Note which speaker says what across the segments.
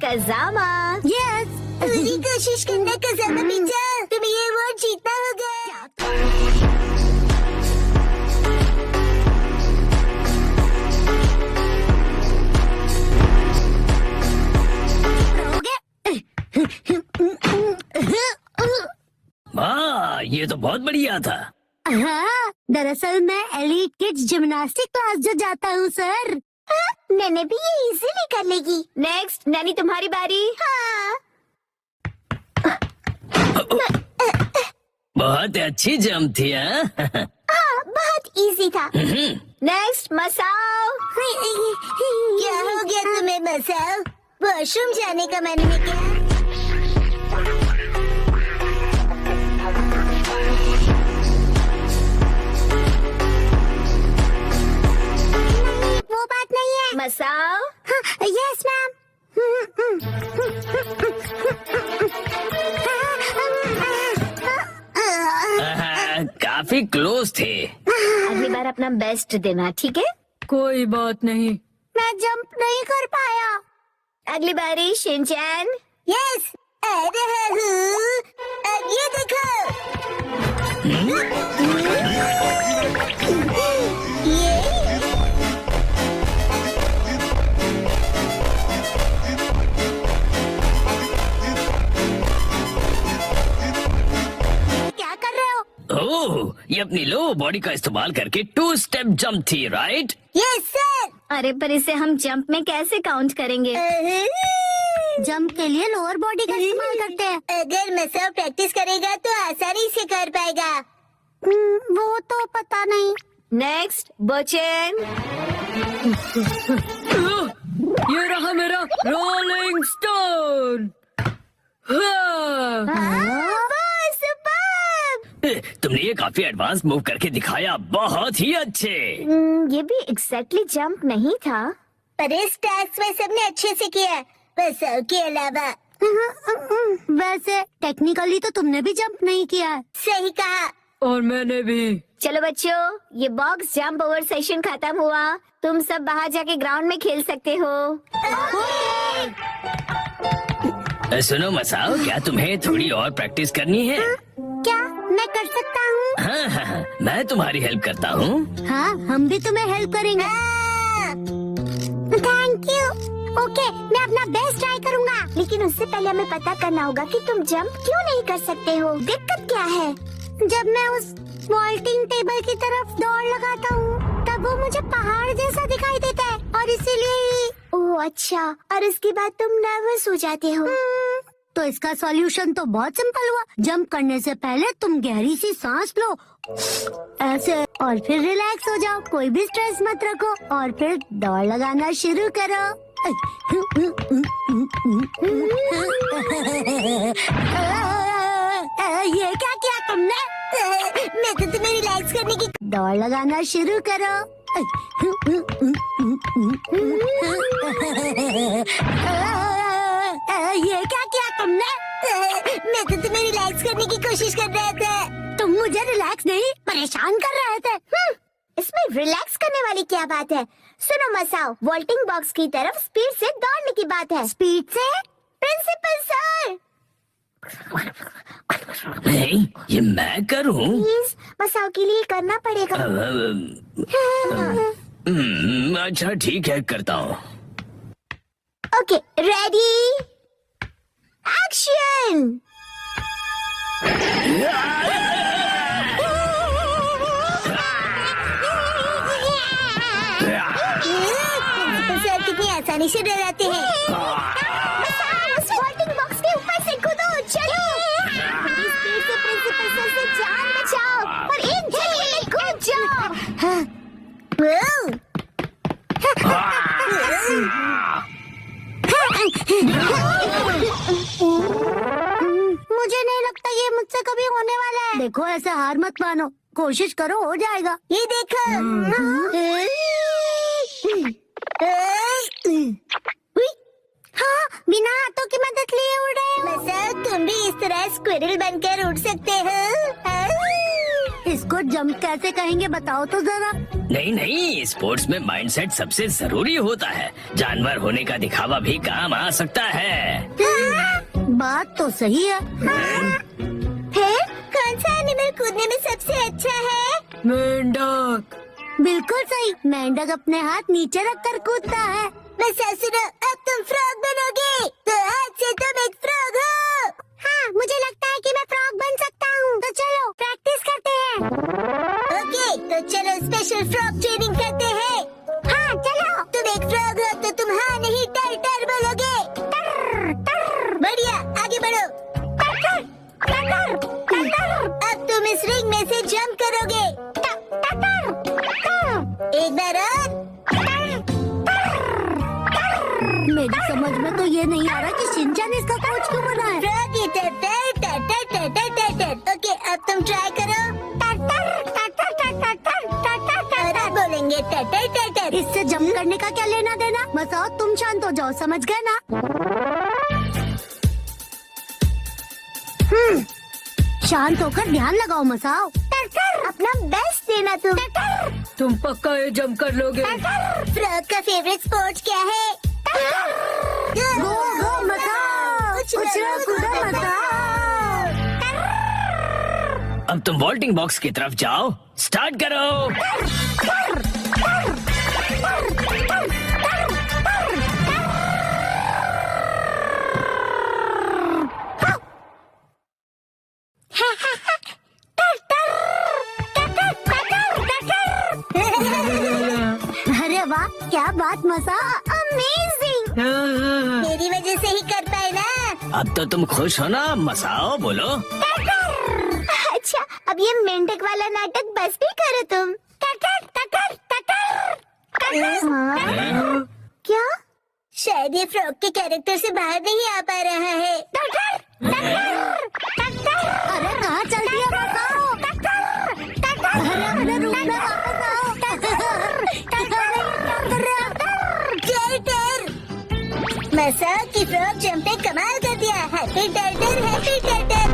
Speaker 1: कजामा।
Speaker 2: Yes, पूरी कोशिश करना कजामा बेटा, तुम्हें ये अवार्ड जीतना होगा।
Speaker 3: वाह, ये तो बहुत बढ़िया था।
Speaker 2: हाँ, दरअसल मैं एलीट किड्स जिम्नास्टिक क्लास जो जाता हूँ सर। नैने भी ये इजीली कर लेगी।
Speaker 1: नेक्स्ट नैनी, तुम्हारी बारी।
Speaker 2: हाँ।
Speaker 3: बहुत अच्छी जंप थी। हाँ?
Speaker 2: हाँ, बहुत इजी था।
Speaker 1: नेक्स्ट मसाओ।
Speaker 2: क्या हो गया तुम्हें मसाओ? वॉशरूम जाने का मन है क्या? वो बात नहीं है।
Speaker 1: मसाओ।
Speaker 2: Yes ma'am.
Speaker 3: काफी क्लोज थे।
Speaker 1: अगली बार अपना बेस्ट देना, ठीक है?
Speaker 4: कोई बात नहीं।
Speaker 2: मैं जंप नहीं कर पाया।
Speaker 1: अगली बारी शिनचैन।
Speaker 2: यस, आ रहा हूँ। अब ये देखो। ये क्या कर रहे हो?
Speaker 3: ओह, ये अपनी लो बॉडी का इस्तेमाल करके 2 स्टेप जंप थी, राइट?
Speaker 2: Yes sir.
Speaker 1: अरे पर इसे हम जंप में कैसे काउंट करेंगे?
Speaker 2: जंप के लिए लोअर बॉडी का इस्तेमाल करते हैं। अगर मसाओ प्रैक्टिस करेगा तो आसानी से कर पाएगा। वो तो पता नहीं।
Speaker 1: नेक्स्ट बोचेन।
Speaker 4: ये रहा मेरा रोलिंग स्टोन।
Speaker 3: तुमने ये काफी एडवांस मूव करके दिखाया, बहुत ही अच्छे।
Speaker 1: ये भी एग्जैक्टली जंप नहीं था।
Speaker 2: पर इस टास्क में सबने अच्छे से किया, मसाओ के अलावा। वैसे टेक्निकली तो तुमने भी जंप नहीं किया। सही कहा।
Speaker 4: और मैंने भी।
Speaker 1: चलो बच्चों, ये बॉक्स जंप ओवर सेशन खत्म हुआ। तुम सब बाहर जाके ग्राउंड में खेल सकते हो।
Speaker 3: सुनो मसाओ, क्या तुम्हें थोड़ी और प्रैक्टिस करनी है?
Speaker 2: क्या मैं कर सकता हूँ?
Speaker 3: हाँ हाँ हाँ, मैं तुम्हारी हेल्प करता हूँ।
Speaker 2: हाँ, हम भी तुम्हें हेल्प करेंगे। Thank you. ओके, मैं अपना बेस्ट ट्राई करूँगा। लेकिन उससे पहले हमें पता करना होगा कि तुम जंप क्यों नहीं कर सकते हो। दिक्कत क्या है? जब मैं उस वॉल्टिंग टेबल की तरफ दौड़ लगाता हूँ, तब वो मुझे पहाड़ जैसा दिखाई देता है और इसीलिए। ओह अच्छा, और इसके बाद तुम नर्वस हो जाते हो। तो इसका सॉल्यूशन तो बहुत सिंपल हुआ। जंप करने से पहले तुम गहरी सी सांस लो ऐसे, और फिर रिलैक्स हो जाओ। कोई भी स्ट्रेस मत रखो और फिर दौड़ लगाना शुरू करो। ये क्या किया तुमने? मैं तो तुम्हें रिलैक्स करने की। दौड़ लगाना शुरू करो। ये क्या किया तुमने? मैं तो तुम्हें रिलैक्स करने की कोशिश कर रहा था। तुम मुझे रिलैक्स नहीं, परेशान कर रहे थे। इसमें रिलैक्स करने वाली क्या बात है? सुनो मसाओ, वॉल्टिंग बॉक्स की तरफ स्पीड से दौड़ने की बात है। स्पीड से? Principal sir.
Speaker 3: नहीं, ये मैं करूँ?
Speaker 2: प्लीज, मसाओ के लिए करना पड़ेगा।
Speaker 3: अच्छा ठीक है, करता हूँ।
Speaker 2: Okay, ready, action. सर कितनी आसानी से डराते हैं। उस वॉल्टिंग बॉक्स के ऊपर से कूदो, चलो। बड़ी स्पीड से प्रिंसिपल सर से जान बचाओ और एक झटके में कूद जाओ। मुझे नहीं लगता ये मुझसे कभी होने वाला है। देखो, ऐसे हार मत मानो, कोशिश करो, हो जाएगा। ये देखो। हाँ, बिना हाथों की मदद लिए उड़ रहे हो। मसाओ, तुम भी इस तरह स्क्विरल बनकर उड़ सकते हो। इसको जंप कैसे कहेंगे बताओ तो जरा।
Speaker 3: नहीं नहीं, स्पोर्ट्स में माइंडसेट सबसे जरूरी होता है। जानवर होने का दिखावा भी काम आ सकता है।
Speaker 2: बात तो सही है। फिर कौन सा एनिमल कूदने में सबसे अच्छा है?
Speaker 4: मेंढक।
Speaker 2: बिल्कुल सही, मेंढक अपने हाथ नीचे रखकर कूदता है। बस सुनो, अब तुम फ्रॉग बनोगे, तो आज से तुम एक फ्रॉग हो। हाँ, मुझे लगता है कि मैं फ्रॉग बन सकता हूँ। तो चलो प्रैक्टिस करते हैं। ओके, तो चलो स्पेशल फ्रॉग ट्रेनिंग करते हैं। हाँ चलो। तुम एक फ्रॉग हो तो तुम हाँ नहीं टर टर बोलोगे। टर टर। बढ़िया, आगे बढ़ो। टर टर टर टर टर टर। अब तुम इस रिंग में से जंप करोगे। टर टर टर। एक बार और। मेरी समझ में तो ये नहीं आ रहा कि शिनचैन इसका कोच क्यों बना है। फ्रॉग ईटर टर टर टर टर टर टर टर। ओके, अब तुम ट्राई करो। टर टर टर टर टर टर टर टर टर। और बोलेंगे टर टर टर टर। इससे जंप करने का क्या लेना देना? मसाओ, तुम शांत हो जाओ, समझ गए ना? शांत होकर ध्यान लगाओ मसाओ। टर टर। अपना बेस्ट देना तुम। टर टर।
Speaker 4: तुम पक्का ये जंप कर लोगे?
Speaker 2: फ्रॉग का फेवरेट स्पोर्ट क्या है? गो गो मसाओ। उछलो कूदो मसाओ।
Speaker 3: अब तुम वॉल्टिंग बॉक्स की तरफ जाओ, स्टार्ट करो।
Speaker 2: अरे वाह, क्या बात मसा, अमेजिंग। मेरी वजह से ही कर पाए ना।
Speaker 3: अब तो तुम खुश हो ना? मसाओ बोलो।
Speaker 2: अच्छा, अब ये मेंढक वाला नाटक बस भी करो तुम। हाँ? क्या? शायद ये फ्रॉग के कैरेक्टर से बाहर नहीं आ पा रहा है। अरे कहाँ चल रही है मसाओ? अरे रुकना, वापस आओ। मसाओ की फ्रॉग जंप ने कमाल कर दिया। Happy turtle, happy turtle.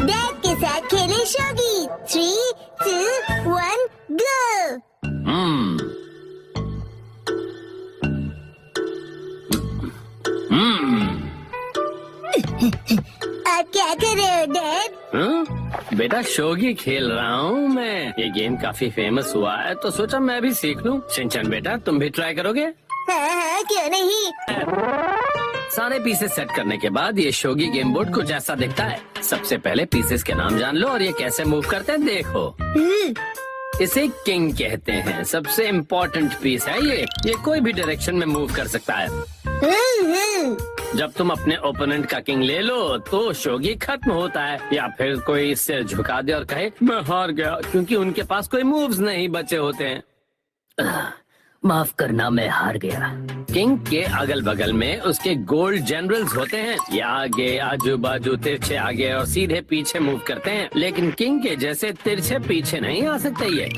Speaker 2: Dad के साथ खेले शोगी। 3, 2, 1 गो। आप क्या कर रहे हो डैड?
Speaker 5: बेटा शोगी खेल रहा हूँ मैं। ये गेम काफी फेमस हुआ है तो सोचा मैं भी सीख लूँ। शिनचैन बेटा, तुम भी ट्राई करोगे?
Speaker 2: हाँ, क्यों नहीं।
Speaker 5: सारे पीसेस सेट करने के बाद ये शोगी गेम बोर्ड कुछ ऐसा दिखता है। सबसे पहले पीसेस के नाम जान लो और ये कैसे मूव करते हैं देखो। इसे किंग कहते हैं। सबसे इम्पोर्टेंट पीस है ये कोई भी डायरेक्शन में मूव कर सकता है। जब तुम अपने ओपोनेंट का किंग ले लो तो शोगी खत्म होता है, या फिर कोई सिर झुका दे और कहे मैं हार गया, क्योंकि उनके पास कोई मूव्स नहीं बचे होते हैं।
Speaker 3: माफ करना, मैं हार गया।
Speaker 5: किंग के अगल बगल में उसके गोल्ड जनरल्स होते हैं। ये आगे, आजू बाजू, तिरछे आगे और सीधे पीछे मूव करते हैं, लेकिन किंग के जैसे तिरछे पीछे नहीं आ सकते ये।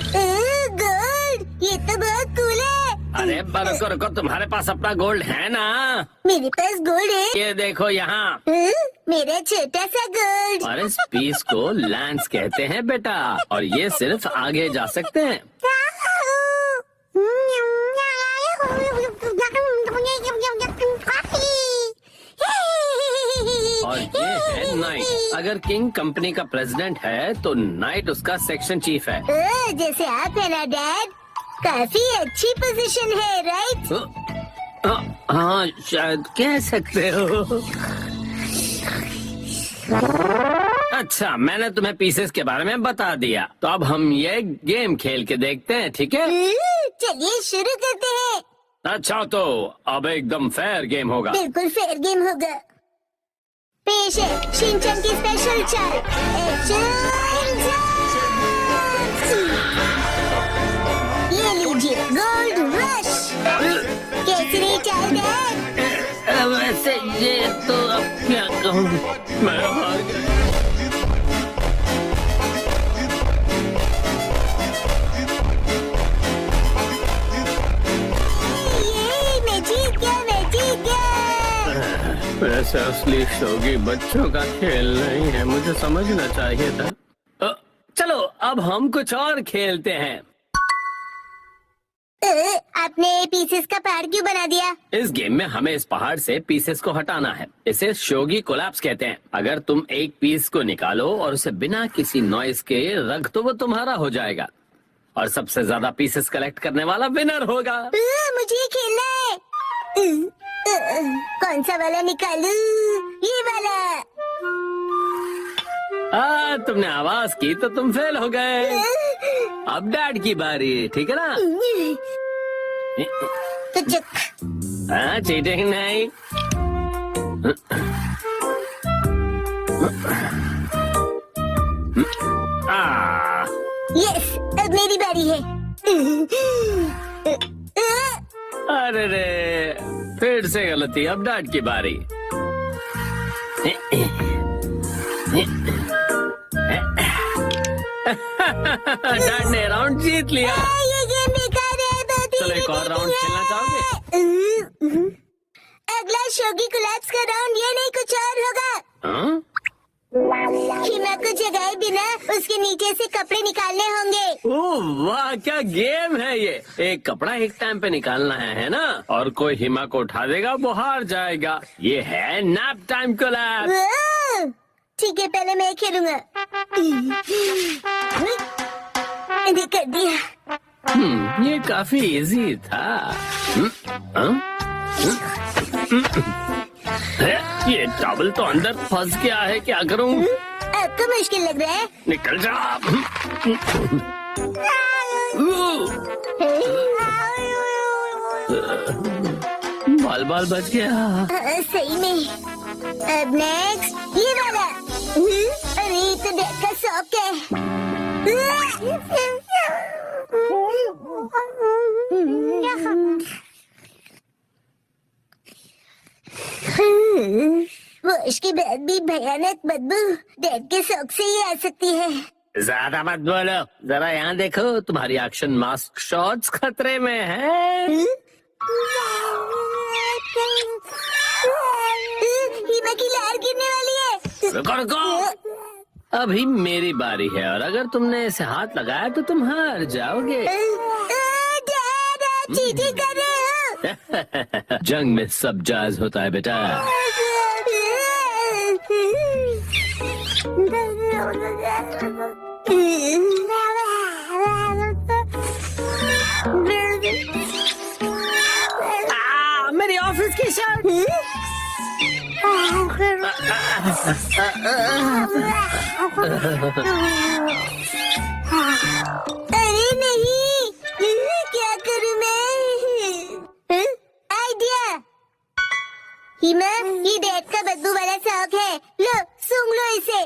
Speaker 2: गोल्ड, ये तो बहुत कूल है।
Speaker 5: अरे रुको रुको, तुम्हारे पास अपना गोल्ड है ना?
Speaker 2: मेरे पास गोल्ड है।
Speaker 5: ये देखो यहाँ।
Speaker 2: मेरा छोटा सा गोल्ड।
Speaker 5: और इस पीस को लैंस कहते हैं बेटा, और ये सिर्फ आगे जा सकते हैं। और ये है नाइट। अगर किंग कंपनी का प्रेसिडेंट है तो नाइट उसका सेक्शन चीफ है।
Speaker 2: जैसे आप है ना डैड। काफी अच्छी पोजीशन है, राइट?
Speaker 5: हाँ, शायद कह सकते हो। अच्छा, मैंने तुम्हें पीसेस के बारे में बता दिया, तो अब हम ये गेम खेल के देखते हैं, ठीक है?
Speaker 2: चलिए शुरू करते हैं।
Speaker 5: अच्छा, तो अब एकदम फेयर गेम होगा।
Speaker 2: बिल्कुल फेयर गेम होगा। पेश है शिनचैन की स्पेशल चाल, एक्शन जंप। ये लीजिए गोल्ड रश। कैसी रही चाल डैड?
Speaker 5: वैसे ये तो अब क्या कहूँ, मैं हार गया।
Speaker 2: मैं जीत गया।
Speaker 5: वैसे असली शोगी बच्चों का खेल नहीं है, मुझे समझना चाहिए था। चलो अब हम कुछ और खेलते हैं।
Speaker 2: आपने पीसेस का पहाड़ क्यों बना दिया?
Speaker 5: इस गेम में हमें इस पहाड़ से पीसेस को हटाना है। इसे शोगी कोलैप्स कहते हैं। अगर तुम एक पीस को निकालो और उसे बिना किसी नॉइस के रख दो, वो तुम्हारा हो जाएगा और सबसे ज्यादा पीसेस कलेक्ट करने वाला विनर होगा।
Speaker 2: मुझे खेलना है। कौन सा वाला निकालूं? ये वाला।
Speaker 5: तुमने आवाज की तो तुम फेल हो गए। अब डैड की बारी, ठीक है ना?
Speaker 2: तो चुप।
Speaker 5: हाँ, चीटिंग नहीं।
Speaker 2: यस, अब मेरी बारी है।
Speaker 5: अरे रे, फिर से गलती। अब डैड की बारी। डैड ने राउंड जीत लिया।
Speaker 2: ये गेम बेकार है।
Speaker 5: चलो एक और राउंड खेलना चाहोगे?
Speaker 2: अगला शोगी कोलैप्स का राउंड ये नहीं कुछ और होगा।
Speaker 5: हाँ?
Speaker 2: हिमा को जगाए बिना उसके नीचे से कपड़े निकालने होंगे।
Speaker 5: ओह वाह, क्या गेम है ये। एक कपड़ा एक टाइम पे निकालना है ना? और कोई हिमा को उठा देगा वो हार जाएगा। ये है नैप टाइम कोलैप्स।
Speaker 2: वाह! ठीक है, पहले मैं खेलूंगा। कर दिया।
Speaker 5: ये काफी इजी था। ये टॉवल तो अंदर फंस गया है, क्या करूं?
Speaker 2: आपको मुश्किल लग रहा है?
Speaker 5: निकल जा। बाल बाल बच गया।
Speaker 2: सही में। अब नेक्स्ट ये वाला। अरे तो डैड का शौक है। वॉश के बाद भी भयानक बदबू डैड के शौक से ही आ सकती है।
Speaker 5: ज्यादा मत बोलो, जरा यहाँ देखो, तुम्हारी एक्शन मास्क शॉट्स खतरे में है।
Speaker 2: हिमा की लहर गिरने वाली है।
Speaker 5: रुको रुको, अभी मेरी बारी है और अगर तुमने इसे हाथ लगाया तो तुम हार जाओगे।
Speaker 2: डैड, आप चीटिंग कर रहे हो।
Speaker 5: जंग में सब जायज होता है बेटा। मेरी ऑफिस की शर्ट।
Speaker 2: अरे नहीं, क्या करूं मैं? आइडिया। हिमा, ये डैड का बदबू वाला शौक है। लो, सूंघ लो इसे।